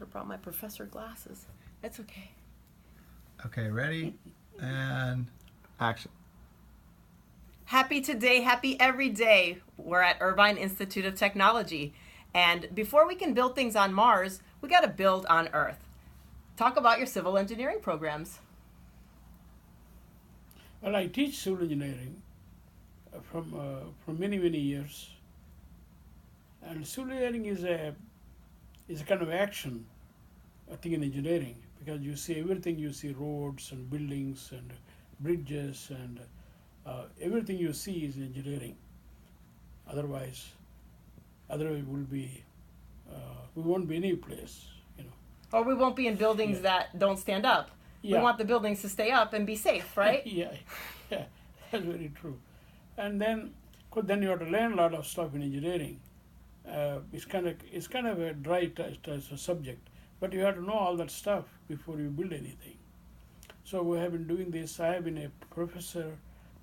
should have brought my professor glasses. It's okay. Okay, ready? And action. Happy today, happy every day. We're at Irvine Institute of Technology. And before we can build things on Mars, we got to build on Earth. Talk about your civil engineering programs. Well, I teach civil engineering from many years, and civil engineering is a kind of action, I think, in engineering, because you see everything. You see roads and buildings and bridges and everything you see is engineering. Otherwise we'll be we won't be any place, you know. Or we won't be in buildings that don't stand up. Yeah. We want the buildings to stay up and be safe, right? yeah, that's very true. And then you have to learn a lot of stuff in engineering. It's kind of a dry as a subject, but you have to know all that stuff before you build anything. So we have been doing this. I have been a professor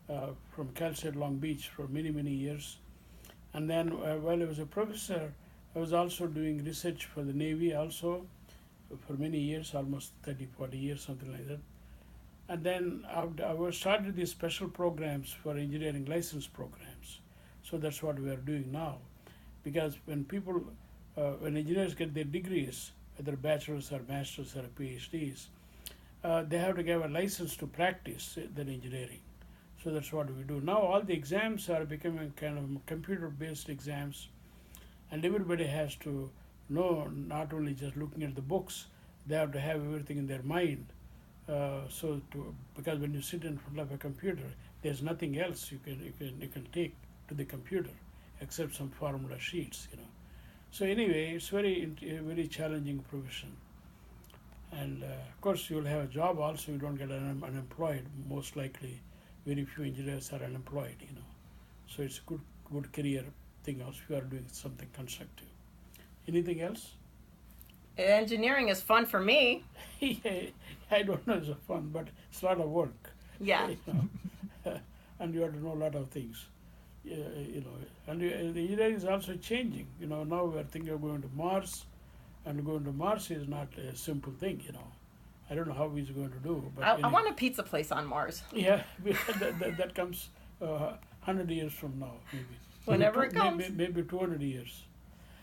from Cal State Long Beach for many years, and then while I was a professor, I was also doing research for the Navy also for many years, almost 30-40 years, something like that. And then I started these special programs for engineering license programs. So that's what we are doing now. Because when engineers get their degrees, whether bachelor's or master's or PhDs, they have to give a license to practice their engineering. So that's what we do. Now all the exams are becoming kind of computer-based exams, and everybody has to know, not only just looking at the books, they have to have everything in their mind. Because when you sit in front of a computer, there's nothing else you can take to the computer except some formula sheets, you know. So anyway, it's very challenging profession. And of course, you'll have a job also. You don't get unemployed. Most likely, very few engineers are unemployed, you know. So it's a good career thing also if you are doing something constructive. Anything else? Engineering is fun for me. I don't know if it's fun, but it's a lot of work. Yeah. You know? And you have to know a lot of things. You know, and the engineering is also changing. You know, now we are thinking of going to Mars, and going to Mars is not a simple thing. You know, I don't know how he's going to do. But I want a pizza place on Mars. Yeah, that comes 100 years from now, maybe. Whenever it comes. Maybe 200 years.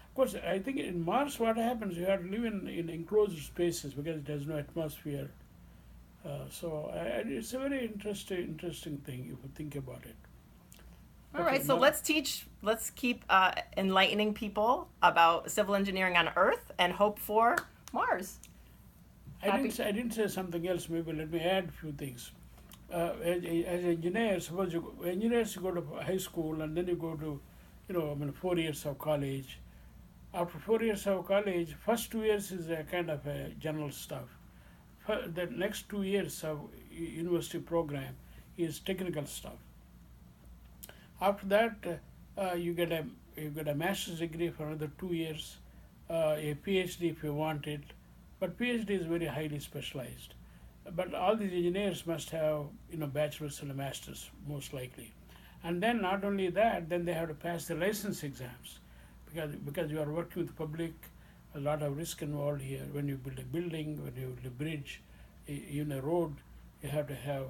Of course, I think in Mars what happens, you have to live in enclosed spaces because it has no atmosphere. So it's a very interesting thing if you think about it. All right, so let's keep enlightening people about civil engineering on Earth and hope for Mars. I didn't say something else. Maybe let me add a few things. As engineers, engineers go to high school and then you go to, 4 years of college. After 4 years of college, first 2 years is a kind of a general stuff. The next 2 years of university program is technical stuff. After that, you get a master's degree for another 2 years, a PhD if you want it, but PhD is very highly specialized. But all these engineers must have bachelor's and a master's most likely, and then not only that, then they have to pass the license exams because you are working with the public, a lot of risk involved here. When you build a building, when you build a bridge, even a road, you have to have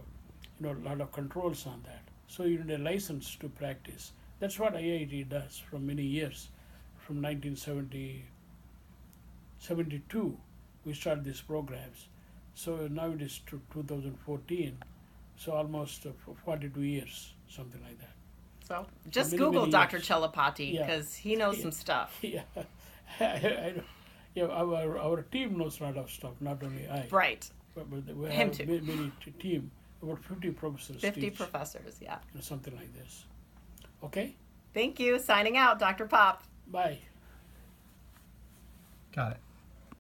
a lot of controls on that. So you need a license to practice. That's what IIT does from many years. From 1972, we started these programs. So now it is 2014, so almost 42 years, something like that. So just many, Google many Dr. years. Chalapati because he knows some stuff. Yeah, our team knows a lot of stuff, not only I. Right. But we Him have too. many team, about 50 professors. 50 teach, professors, yeah. something like this. Okay? Thank you. Signing out, Dr. Pop. Bye. Got it.